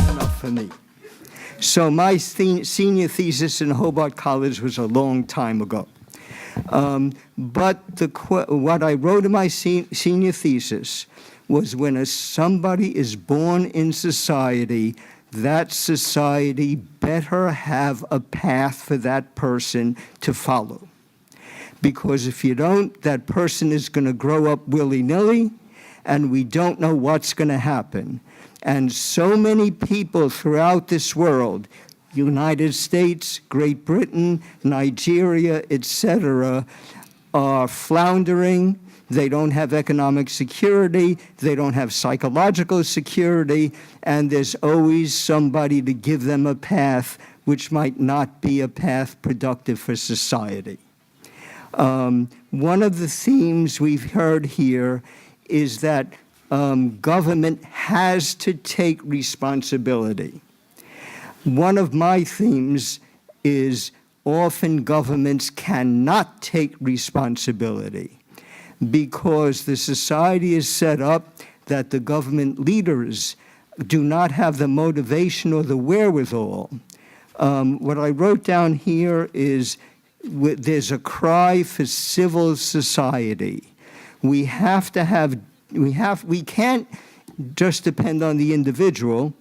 Enough for me. So my senior thesis in Hobart College was a long time ago. But what I wrote in my senior thesis was when somebody is born in society, that society better have a path for that person to follow. Because if you don't, that person is going to grow up willy-nilly, and we don't know what's going to happen. And so many people throughout this world, United States, Great Britain, Nigeria, etc., are floundering. They don't have economic security, they don't have psychological security, and there's always somebody to give them a path which might not be a path productive for society. One of the themes we've heard here is that government has to take responsibility. One of my themes is often governments cannot take responsibility because the society is set up that the government leaders do not have the motivation or the wherewithal. What I wrote down here is there's a cry for civil society. We have to have, we can't just depend on the individual,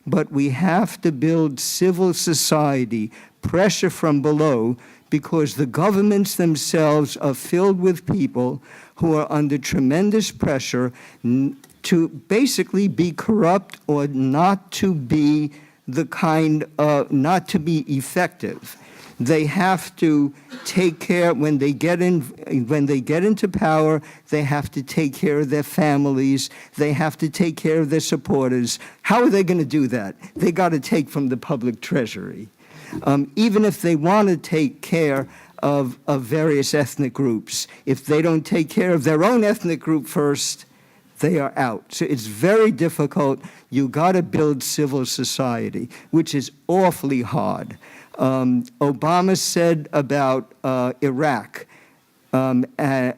but we have to build civil society, pressure from below, because the governments themselves are filled with people who are under tremendous pressure to basically be corrupt or not to be the kind of, not to be effective. They have to take care when they get into power. They have to take care of their families. They have to take care of their supporters. How are they going to do that? They got to take from the public treasury. Even if they want to take care of various ethnic groups, if they don't take care of their own ethnic group first, they are out. So it's very difficult. You got to build civil society, which is awfully hard. Obama said about Iraq,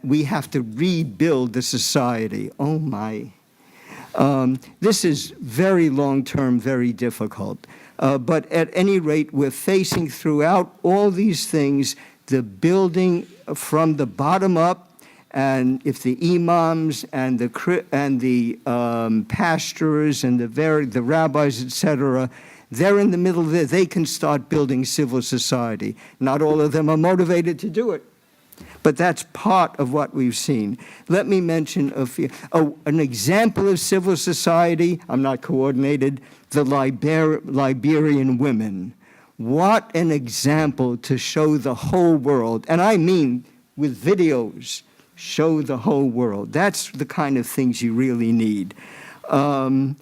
we have to rebuild the society. Oh my. This is very long-term, very difficult. But at any rate, we're facing throughout all these things the building from the bottom up, and if the imams and the pastors and the rabbis, etc., they're in the middle of it, they can start building civil society. Not all of them are motivated to do it, but that's part of what we've seen. Let me mention an example of civil society. I'm not coordinated. The Liberian women. What an example to show the whole world, and I mean with videos, show the whole world. That's the kind of things you really need. Some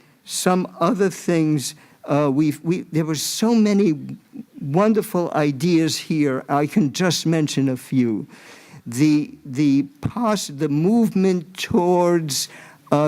other things, there were so many wonderful ideas here. I can just mention a few. The movement towards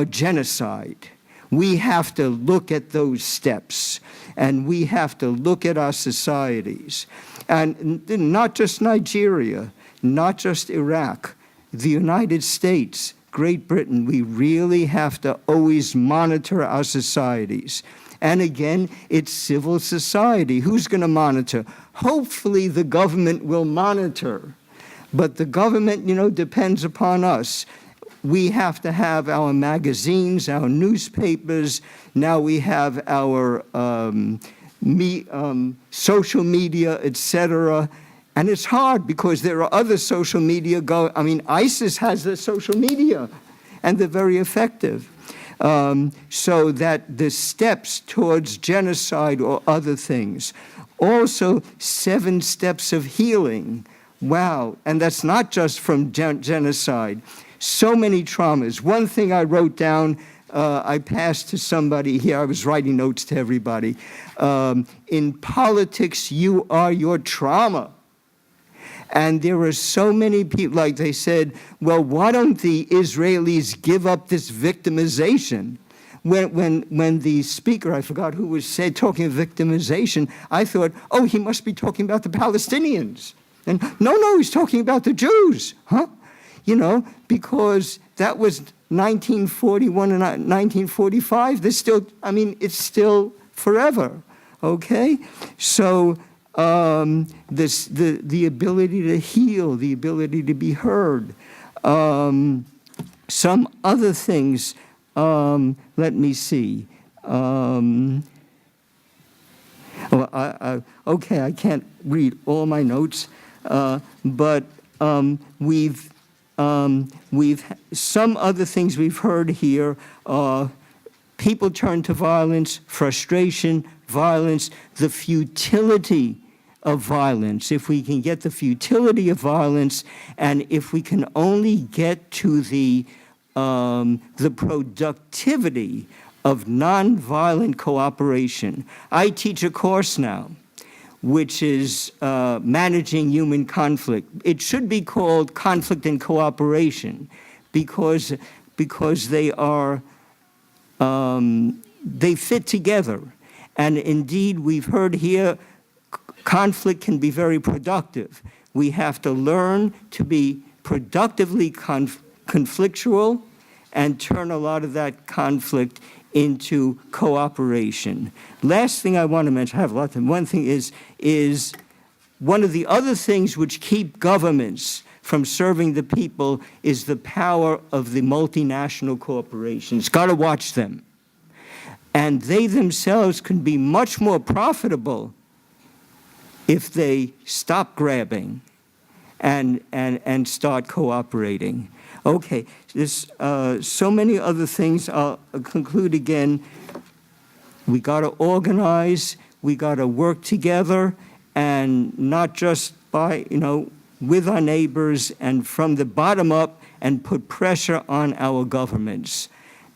genocide. We have to look at those steps, and we have to look at our societies. And not just Nigeria, not just Iraq, the United States, Great Britain, we really have to always monitor our societies. And again, it's civil society. Who's going to monitor? Hopefully the government will monitor. But the government, depends upon us. We have to have our magazines, our newspapers. Now we have our social media, etc. And it's hard because there are other social media ISIS has their social media, and they're very effective. So that the steps towards genocide or other things. Also, 7 steps of healing. Wow, and that's not just from genocide. So many traumas. One thing I wrote down, I passed to somebody here, I was writing notes to everybody. In politics, you are your trauma. And there are so many people, like they said, well, why don't the Israelis give up this victimization? when the speaker, I forgot who was talking of victimization, I thought, oh, he must be talking about the Palestinians. And no, he's talking about the Jews, huh? You know, because that was 1941 and 1945. There's still, I mean, it's still forever, okay? So the ability to heal, the ability to be heard. Some other things, let me see. Okay, I can't read all my notes, but we've some other things we've heard here. People turn to violence, frustration, violence, the futility of violence. If we can get the futility of violence, and if we can only get to the productivity of nonviolent cooperation. I teach a course now, which is managing human conflict. It should be called conflict and cooperation, because they are they fit together. And indeed, we've heard here, conflict can be very productive. We have to learn to be productively conflictual and turn a lot of that conflict into cooperation. Last thing I want to mention, I have a lot of them. One thing is one of the other things which keep governments from serving the people is the power of the multinational corporations. Got to watch them. And they themselves can be much more profitable if they stop grabbing and start cooperating. Okay, there's so many other things. I'll conclude again. We got to organize, we got to work together, and not just by, with our neighbors and from the bottom up, and put pressure on our governments.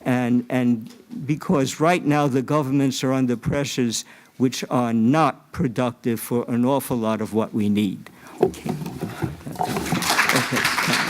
And because right now the governments are under pressures which are not productive for an awful lot of what we need. Okay. Okay.